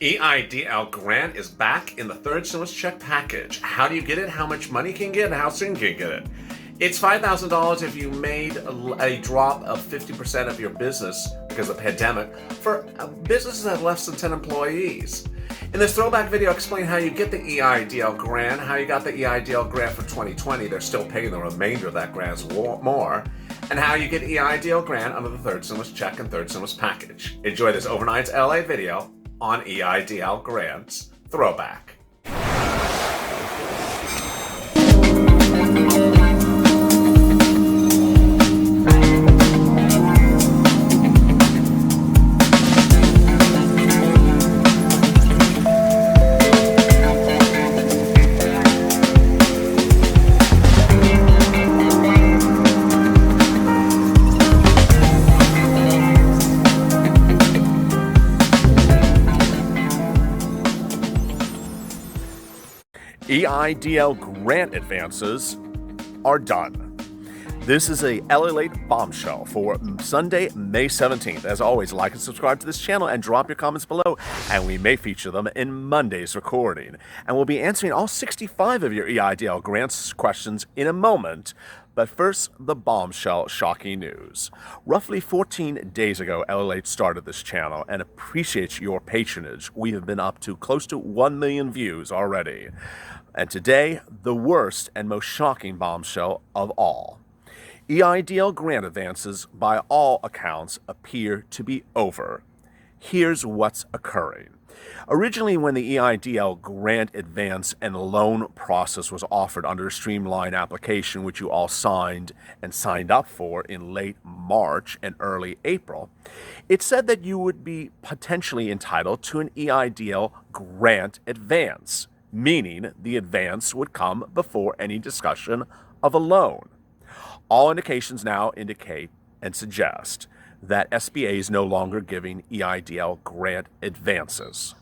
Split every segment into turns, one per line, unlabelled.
Eidl grant is back in the third stimulus check package. How do you get it? How much money can you get? And how soon can you get it? It's $5,000 if you made a drop of 50% of your business because of the pandemic for businesses that have less than 10 employees. In this throwback video, I explain how you get the Eidl grant, how you got the Eidl grant for 2020. They're still paying the remainder of that grant more. And how you get Eidl grant under the third stimulus check and third stimulus package. Enjoy this overnight LA video on Eidl grants throwback. Eidl grant advances are done. This is a LA Late bombshell for Sunday, May 17th. As always, like and subscribe to this channel and drop your comments below, and we may feature them in Monday's recording. And we'll be answering all 65 of your Eidl grants questions in a moment. But first, the bombshell shocking news. Roughly 14 days ago, LA Late started this channel and appreciates your patronage. We have been up to close to 1 million views already. And today, the worst and most shocking bombshell of all. Eidl grant advances, by all accounts, appear to be over. Here's what's occurring. Originally, when the Eidl grant advance and loan process was offered under a streamlined application, which you all signed up for in late March and early April, it said that you would be potentially entitled to an Eidl grant advance, meaning the advance would come before any discussion of a loan. All indications now indicate and suggest that SBA is no longer giving Eidl grant advances.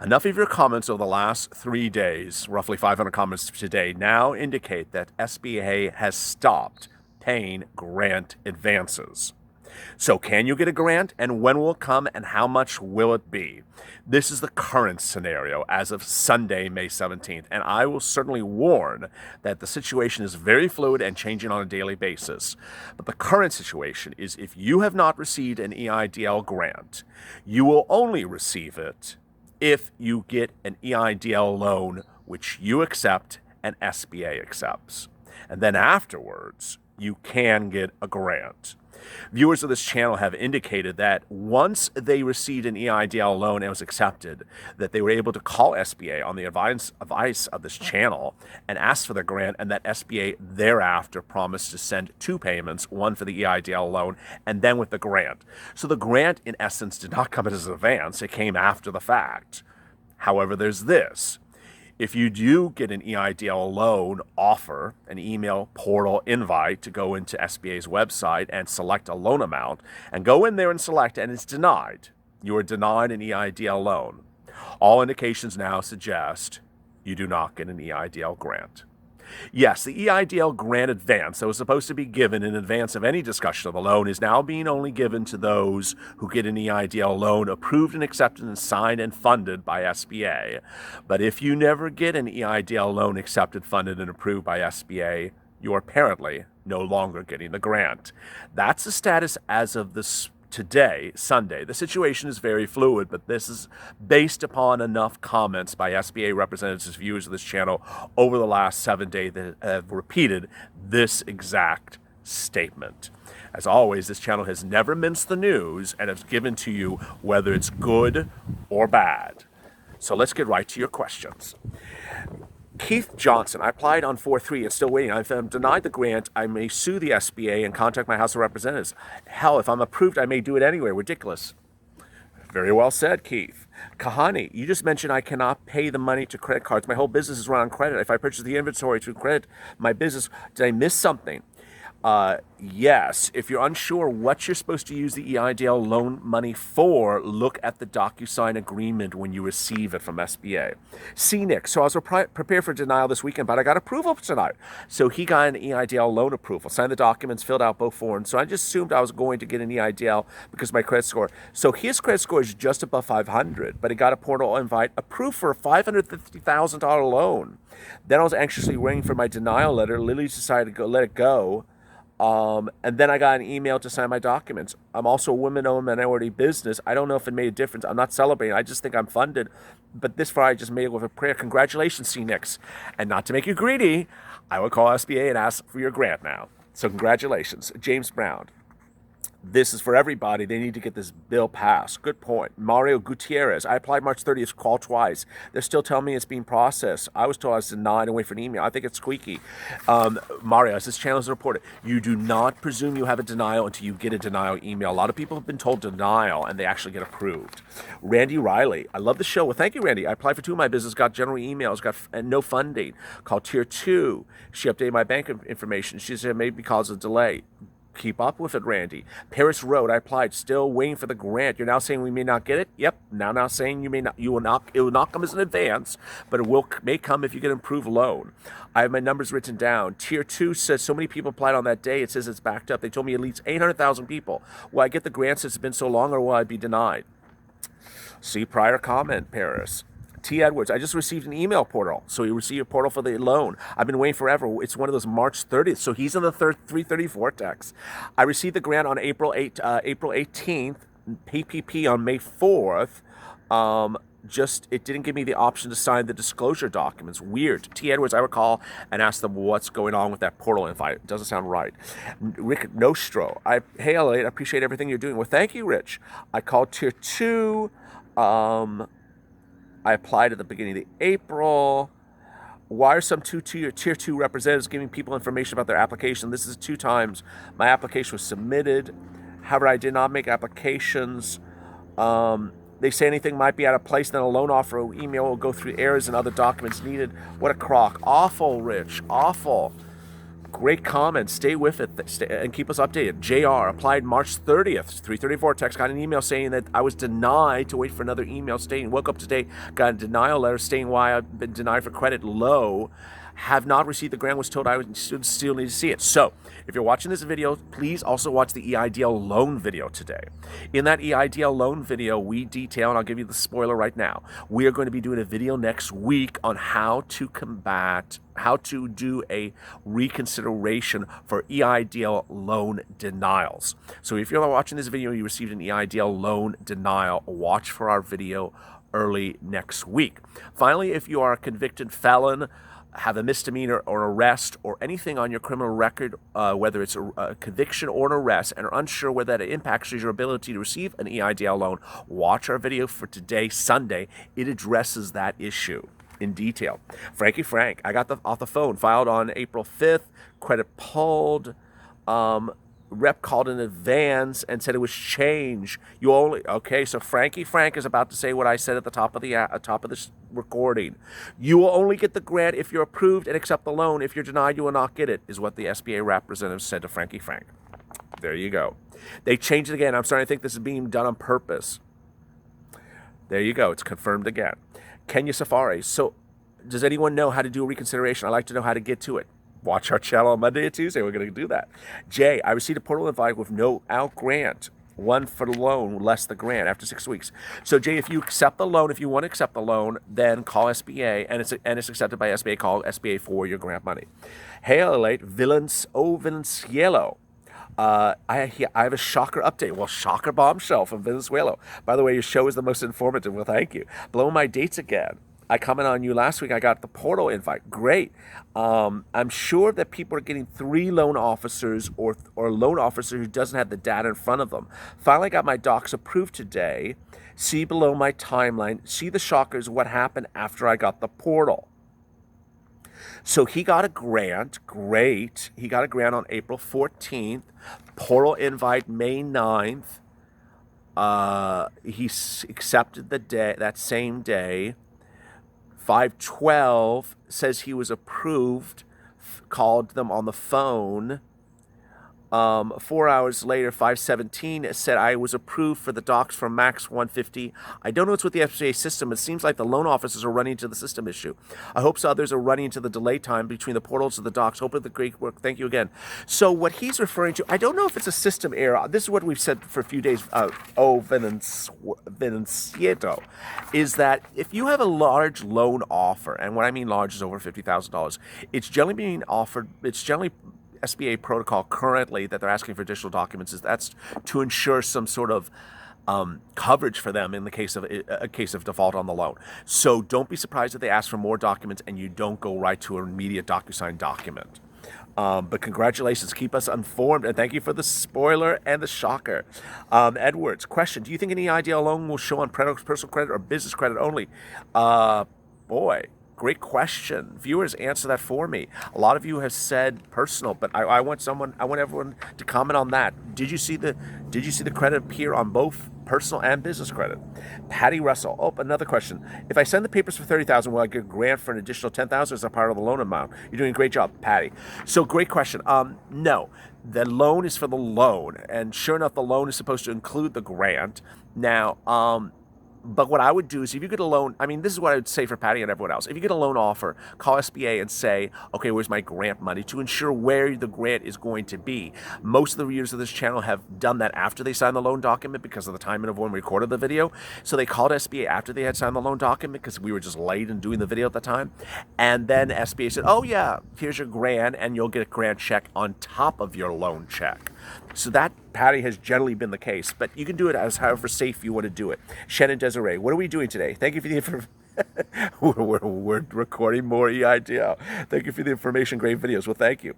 Enough of your comments over the last 3 days, roughly 500 comments today, now indicate that SBA has stopped paying grant advances. So can you get a grant, and when will it come, and how much will it be? This is the current scenario as of Sunday, May 17th, and I will certainly warn that the situation is very fluid and changing on a daily basis. But the current situation is if you have not received an Eidl grant, you will only receive it if you get an Eidl loan which you accept and SBA accepts. And then afterwards, you can get a grant. Viewers of this channel have indicated that once they received an Eidl loan and was accepted, that they were able to call SBA on the advice of this channel and ask for the grant, and that SBA thereafter promised to send 2 payments, one for the Eidl loan and then with the grant. So the grant, in essence, did not come as an advance. It came after the fact. However, there's this. If you do get an Eidl loan offer, an email portal invite to go into SBA's website and select a loan amount, and go in there and select, and it's denied, you are denied an Eidl loan. All indications now suggest you do not get an Eidl grant. Yes, the Eidl grant advance that was supposed to be given in advance of any discussion of the loan is now being only given to those who get an Eidl loan approved and accepted and signed and funded by SBA. But if you never get an Eidl loan accepted, funded, and approved by SBA, you're apparently no longer getting the grant. That's the status as of today, Sunday. The situation is very fluid, but this is based upon enough comments by SBA representatives, viewers of this channel over the last 7 days that have repeated this exact statement. As always, this channel has never minced the news and has given to you whether it's good or bad. So let's get right to your questions. Keith Johnson, I applied on 4/3 and still waiting. If I'm denied the grant, I may sue the SBA and contact my House of Representatives. Hell, if I'm approved, I may do it anyway. Ridiculous. Very well said, Keith. Kahani, you just mentioned I cannot pay the money to credit cards. My whole business is run on credit. If I purchase the inventory to credit my business, did I miss something? Yes, if you're unsure what you're supposed to use the EIDL loan money for, look at the DocuSign agreement when you receive it from SBA. Nick, so I was prepared for denial this weekend, but I got approval tonight. So he got an EIDL loan approval, signed the documents, filled out both forms. So I just assumed I was going to get an EIDL because of my credit score. So his credit score is just above 500, but he got a portal invite approved for a $550,000 loan. Then I was anxiously waiting for my denial letter. Lily decided to let it go. And then I got an email to sign my documents. I'm also a women-owned minority business. I don't know if it made a difference. I'm not celebrating. I just think I'm funded. But this Friday I just made it with a prayer. Congratulations, CNIX. And not to make you greedy, I will call SBA and ask for your grant now. So congratulations. James Brown. This is for everybody. They need to get this bill passed. Good point. Mario Gutierrez. I applied March 30th, called twice. They're still telling me it's being processed. I was told I was denied and wait for an email. I think it's squeaky. Mario, as this channel is reported, you do not presume you have a denial until you get a denial email. A lot of people have been told denial and they actually get approved. Randy Riley. I love the show. Well, thank you, Randy. I applied for 2 of my business, got general emails, got no funding. Called Tier 2. She updated my bank information. She said maybe because of delay. Keep up with it, Randy. Paris Road, I applied, still waiting for the grant. You're now saying we may not get it? Yep. Now saying it will not come as an advance, but it may come if you get an approved loan. I have my numbers written down. Tier 2 says so many people applied on that day, it says it's backed up. They told me at least 800,000 people. Will I get the grant since it's been so long, or will I be denied? See prior comment, Paris. T. Edwards, I just received an email portal. So he received a portal for the loan. I've been waiting forever. It's one of those March 30th. So he's in the 330 vortex. I received the grant on April 18th, PPP on May 4th. It didn't give me the option to sign the disclosure documents. Weird. T. Edwards, I would call and ask them what's going on with that portal invite. It doesn't sound right. Rick Nostro, hey, Elliot, I appreciate everything you're doing. Well, thank you, Rich. I called Tier 2. I applied at the beginning of April. Why are some Tier 2 representatives giving people information about their application? This is 2 times my application was submitted. However, I did not make applications. They say anything might be out of place, then a loan offer email will go through errors and other documents needed. What a crock. Awful, Rich. Awful. Great comment. Stay with it and keep us updated. JR applied March 30th, 330 Vortex. Got an email saying that I was denied to wait for another email stating, woke up today, got a denial letter stating why I've been denied for credit low. Have not received the grant, was told I would still need to see it. So, if you're watching this video, please also watch the EIDL loan video today. In that EIDL loan video, we detail, and I'll give you the spoiler right now, we are going to be doing a video next week on how to do a reconsideration for EIDL loan denials. So if you're watching this video and you received an EIDL loan denial, watch for our video early next week. Finally, if you are a convicted felon, have a misdemeanor or arrest or anything on your criminal record, whether it's a conviction or an arrest, and are unsure whether that impacts your ability to receive an EIDL loan, watch our video for today, Sunday. It addresses that issue in detail. Frankie Frank, I got off the phone, filed on April 5th, credit pulled. Rep called in advance and said it was changed. Okay, so Frankie Frank is about to say what I said at the top of this recording. You will only get the grant if you're approved and accept the loan. If you're denied, you will not get it, is what the SBA representative said to Frankie Frank. There you go. They changed it again. I'm starting to think this is being done on purpose. There you go. It's confirmed again. Kenya Safari. So does anyone know how to do a reconsideration? I'd like to know how to get to it. Watch our channel on Monday and Tuesday. We're going to do that. Jay, I received a portal invite with no out grant. One for the loan, less the grant after 6 weeks. So Jay, if you accept the loan, if you want to accept the loan, then call SBA, and it's accepted by SBA. Call SBA for your grant money. Hey, Elliot, Villancielo. I have a shocker update. Well, shocker bombshell from Venezuela. By the way, your show is the most informative. Well, thank you. Blow my dates again. I commented on you last week. I got the portal invite. Great. I'm sure that people are getting 3 loan officers or a loan officer who doesn't have the data in front of them. Finally got my docs approved today. See below my timeline. See the shockers, what happened after I got the portal. So he got a grant. Great. He got a grant on April 14th. Portal invite May 9th. He accepted that same day. 512 says he was approved, called them on the phone. 4 hours later, 5:17 said I was approved for the docs from Max 150. I don't know what's with the SBA system. It seems like the loan officers are running into the system issue. I hope so others are running into the delay time between the portals of the docs. Hope the great work. Thank you again. So what he's referring to, I don't know if it's a system error. This is what we've said for a few days. Venencieto, is that if you have a large loan offer, and what I mean large is over $50,000, it's generally being offered. It's generally SBA protocol currently that they're asking for additional documents is that's to ensure some sort of coverage for them in the case of a case of default on the loan. So don't be surprised if they ask for more documents and you don't go right to an immediate DocuSign document. But congratulations, keep us informed, and thank you for the spoiler and the shocker. Edwards, question, do you think any Eidl loan will show on personal credit or business credit only? Boy. Great question. Viewers, answer that for me. A lot of you have said personal, but I want everyone to comment on that. Did you see the credit appear on both personal and business credit? Patty Russell. Oh, another question. If I send the papers for $30,000, will I get a grant for an additional $10,000 as a part of the loan amount? You're doing a great job, Patty. So great question. No, the loan is for the loan, and sure enough, the loan is supposed to include the grant. Now, but what I would do is if you get a loan, I mean, this is what I would say for Patty and everyone else. If you get a loan offer, call SBA and say, okay, where's my grant money, to ensure where the grant is going to be. Most of the readers of this channel have done that after they signed the loan document because of the timing of when we recorded the video. So they called SBA after they had signed the loan document because we were just late in doing the video at the time. And then SBA said, oh yeah, here's your grant, and you'll get a grant check on top of your loan check. So that, Patty, has generally been the case, but you can do it as however safe you want to do it. Shannon Desiree, what are we doing today? Thank you for the information. we're recording more EIDL. Thank you for the information. Great videos. Well, thank you.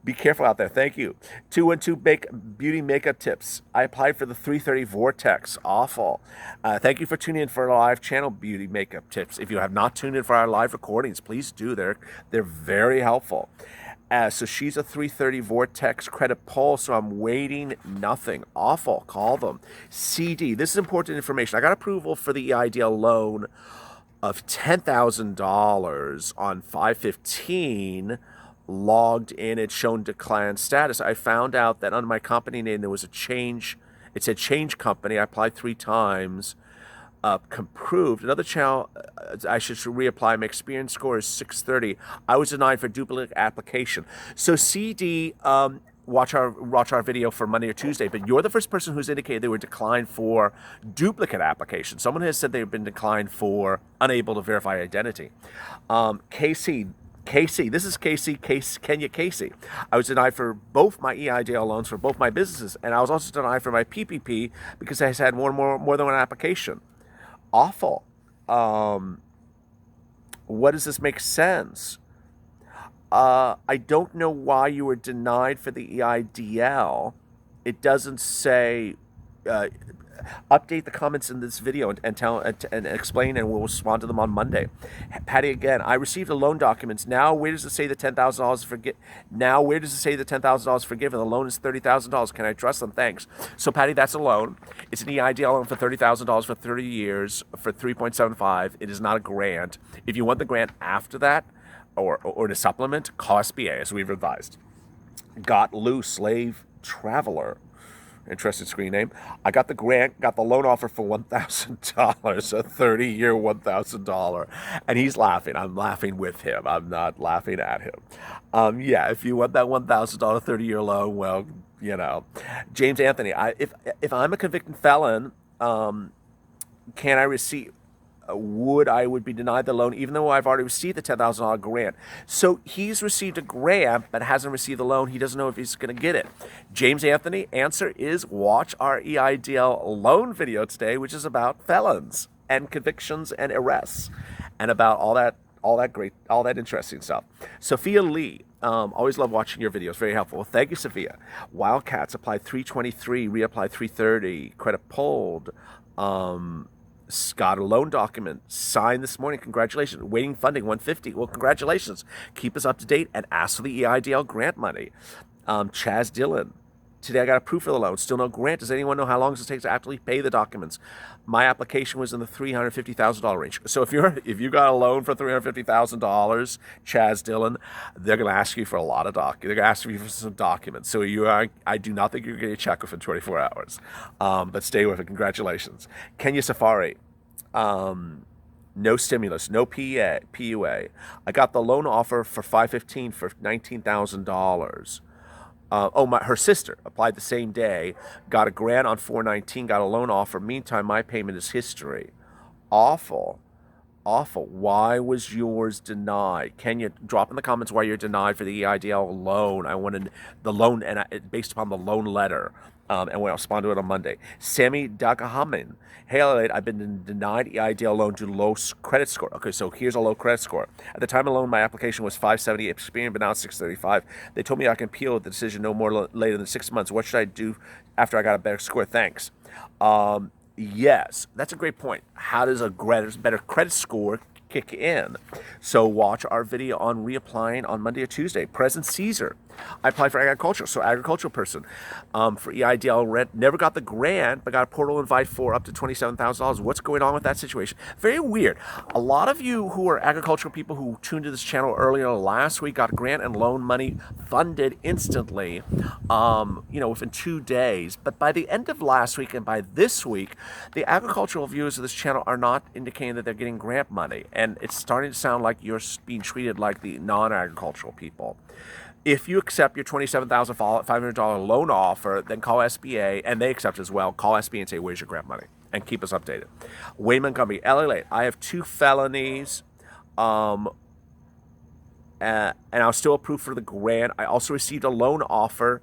Be careful out there. Thank you. 212 Beauty Makeup Tips. I applied for the 330 Vortex. Awful. Thank you for tuning in for our live channel, Beauty Makeup Tips. If you have not tuned in for our live recordings, please do. They're very helpful. So she's a 330 Vortex credit pull, so I'm waiting nothing. Awful. Call them. CD. This is important information. I got approval for the EIDL loan of $10,000 on 5/15. Logged in. It's shown declined status. I found out that under my company name there was a change. It said change company. I applied 3 times. Approved. Another channel, I should reapply. My experience score is 630. I was denied for duplicate application. So CD, watch our video for Monday or Tuesday, but you're the first person who's indicated they were declined for duplicate application. Someone has said they've been declined for unable to verify identity. Casey, this is Kenya Casey. I was denied for both my EIDL loans for both my businesses, and I was also denied for my PPP because I had more than one application. Awful. What does this make sense? I don't know why you were denied for the EIDL. It doesn't say. Update the comments in this video and tell and explain, and we'll respond to them on Monday. Patty again. I received the loan documents. Now where does it say the $10,000 forgiven? The loan is $30,000. Can I trust them? Thanks. So Patty, that's a loan. It's an EIDL loan for $30,000 for 30 years for 3.75. It is not a grant. If you want the grant after that, or to supplement, call SBA as we've advised. Got Lou, slave traveler. Interesting screen name. I got the grant, got the loan offer for $1,000, a 30-year $1,000. And he's laughing. I'm laughing with him. I'm not laughing at him. Yeah, if you want that $1,000 30-year loan, well, you know. James Anthony, if I'm a convicted felon, can I receive... I would be denied the loan even though I've already received the $10,000 grant. So he's received a grant but hasn't received the loan. He doesn't know if he's going to get it. James Anthony, answer is watch our EIDL loan video today, which is about felons and convictions and arrests and about all that interesting stuff. Sophia Lee, always love watching your videos. Very helpful. Well, thank you, Sophia. Wildcats applied 323, reapplied 330, credit pulled. Got a loan document signed this morning. Congratulations. Waiting funding 150. Well, congratulations. Keep us up to date and ask for the EIDL grant money. Chaz Dillon. Today I got a proof of the loan. Still no grant. Does anyone know how long does it take to actually pay the documents? My application was in the $350,000 range. So if you got a loan for $350,000, Chaz Dillon, they're going to ask you for a lot of They're going to ask you for some documents. So I do not think you're getting a check within 24 hours. But stay with it. Congratulations. Kenya Safari. No stimulus, no PUA. I got the loan offer for $515 for $19,000. Her sister applied the same day, got a grant on 419, got a loan offer. Meantime, my payment is history. Awful. Why was yours denied? Can you drop in the comments why you're denied for the EIDL loan? I wanted the loan, and based upon the loan letter, and we'll respond to it on Monday. Sammy Dagahaman. Hey, I've been denied EIDL loan due to low credit score. Okay, so here's a low credit score. At the time of loan, my application was 570 Experian, but now it's 635. They told me I can appeal the decision no more later than 6 months. What should I do after I got a better score? Thanks. Yes, that's a great point. How does a better credit score kick in? So watch our video on reapplying on Monday or Tuesday. President Caesar. I applied for agriculture, so agricultural person for EIDL rent. Never got the grant, but got a portal invite for up to $27,000. What's going on with that situation? Very weird. A lot of you who are agricultural people who tuned to this channel earlier last week got grant and loan money funded instantly, within 2 days. But by the end of last week and by this week, the agricultural viewers of this channel are not indicating that they're getting grant money. And it's starting to sound like you're being treated like the non-agricultural people. If you accept your $27,500 loan offer, then call SBA, and they accept as well. Call SBA and say, where's your grant money? And keep us updated. Wayne Montgomery, LA, I have 2 felonies, and I was still approved for the grant. I also received a loan offer,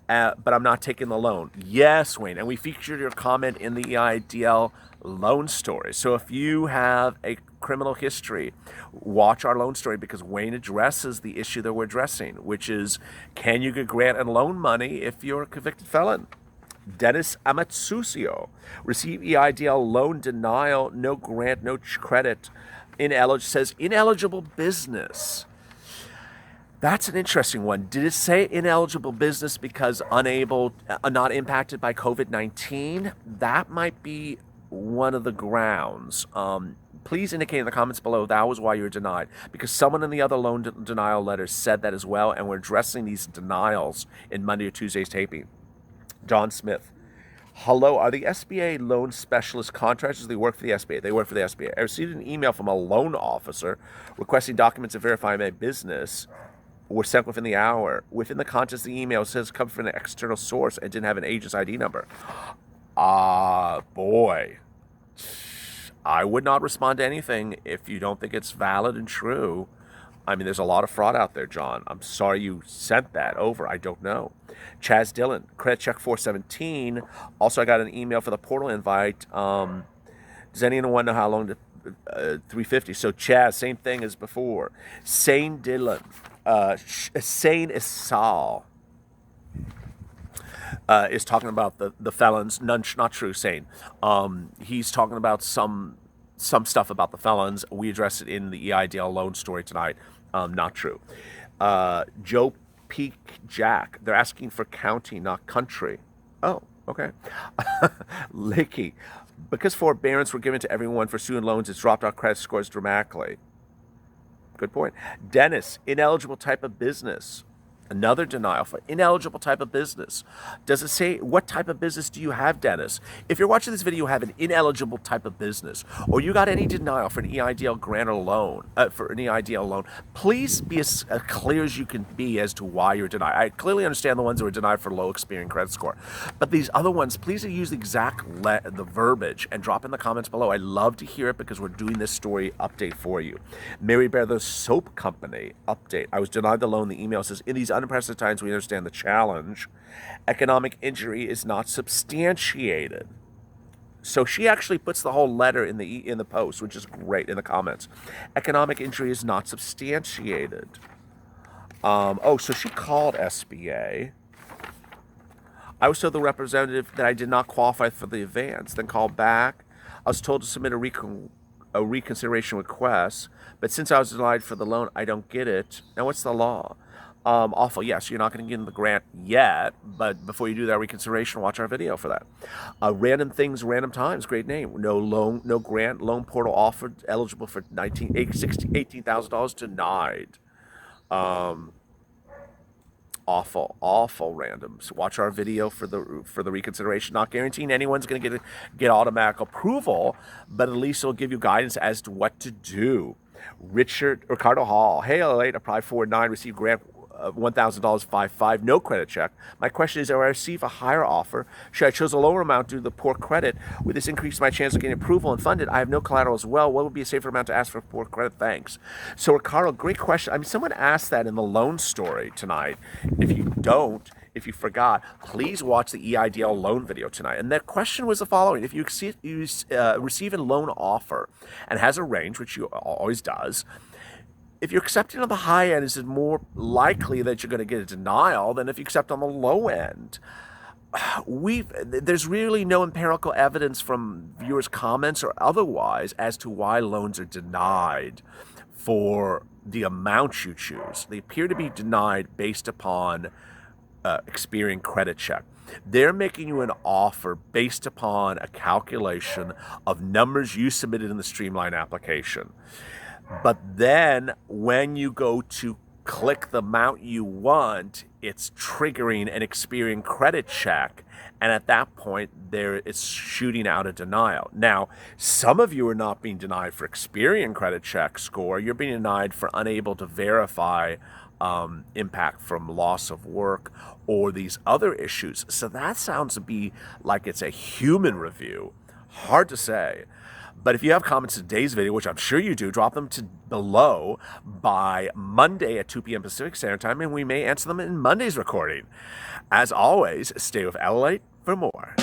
but I'm not taking the loan. Yes, Wayne, and we featured your comment in the EIDL loan story. So if you have a criminal history, watch our loan story, because Wayne addresses the issue that we're addressing, which is, can you get grant and loan money if you're a convicted felon? Dennis Amatsusio, receive EIDL loan denial, no grant, no credit, says ineligible business. That's an interesting one. Did it say ineligible business because not impacted by COVID-19? That might be one of the grounds. Please indicate in the comments below that was why you were denied, because someone in the other loan denial letters said that as well, and we're addressing these denials in Monday or Tuesday's taping. John Smith. Hello, are the SBA loan specialist contractors? They work for the SBA. They work for the SBA. I received an email from a loan officer requesting documents to verify my business were sent within the hour. Within the contents of the email, it says come from an external source and didn't have an agent's ID number. Boy. I would not respond to anything if you don't think it's valid and true. I mean, there's a lot of fraud out there, John. I'm sorry you sent that over. I don't know. Chaz Dillon, credit check 417. Also, I got an email for the portal invite. Does anyone want to know how long to 350? So, Chaz, same thing as before. Sane Dillon. Sane Isal. Is talking about the felons. Not true, Sane. He's talking about some stuff about the felons. We addressed it in the EIDL loan story tonight. Not true. Joe Peak Jack. They're asking for county, not country. Oh, okay. Licky. Because forbearance were given to everyone for student loans, it's dropped our credit scores dramatically. Good point. Dennis, ineligible type of business. Another denial for ineligible type of business. Does it say what type of business do you have, Dennis? If you're watching this video, you have an ineligible type of business, or you got any denial for an EIDL grant or loan, please be as clear as you can be as to why you're denied. I clearly understand the ones that were denied for low Experian credit score, but these other ones, please use the exact the verbiage and drop in the comments below. I love to hear it because we're doing this story update for you. Mary Bear, the soap company update. I was denied the loan. The email says, in these unprecedented times, we understand the challenge. Economic injury is not substantiated. So she actually puts the whole letter in the post, which is great, in the comments. Economic injury is not substantiated. So she called SBA. I was told the representative that I did not qualify for the advance, then called back. I was told to submit a reconsideration request, but since I was denied for the loan, I don't get it. Now, what's the law? Awful. Yes, you're not going to get in the grant yet, but before you do that reconsideration, watch our video for that. Random Things, Random Times, great name. No loan, no grant. Loan portal offered, eligible for $18,000, denied. Awful random. So watch our video for the reconsideration. Not guaranteeing anyone's going to get automatic approval, but at least it'll give you guidance as to what to do. Ricardo Hall. Hey, LA, apply 4-9, receive grant $1,000, 5-5, no credit check. My question is, if I receive a higher offer, should I choose a lower amount due to the poor credit? Would this increase my chance of getting approval and funded? I have no collateral as well. What would be a safer amount to ask for poor credit? Thanks. So, Ricardo, great question. I mean, someone asked that in the loan story tonight. If you forgot, please watch the Eidl loan video tonight. And the question was the following. If you receive a loan offer and has a range, which you always does, if you're accepting on the high end, is it more likely that you're going to get a denial than if you accept on the low end? There's really no empirical evidence from viewers' comments or otherwise as to why loans are denied for the amount you choose. They appear to be denied based upon Experian credit check. They're making you an offer based upon a calculation of numbers you submitted in the Streamline application. But then when you go to click the amount you want, it's triggering an Experian credit check. And at that point, it's shooting out a denial. Now, some of you are not being denied for Experian credit check score. You're being denied for unable to verify impact from loss of work or these other issues. So that sounds to be like it's a human review. Hard to say. But if you have comments to today's video, which I'm sure you do, drop them below by Monday at 2 p.m. Pacific Standard Time, and we may answer them in Monday's recording. As always, stay with Eidl for more.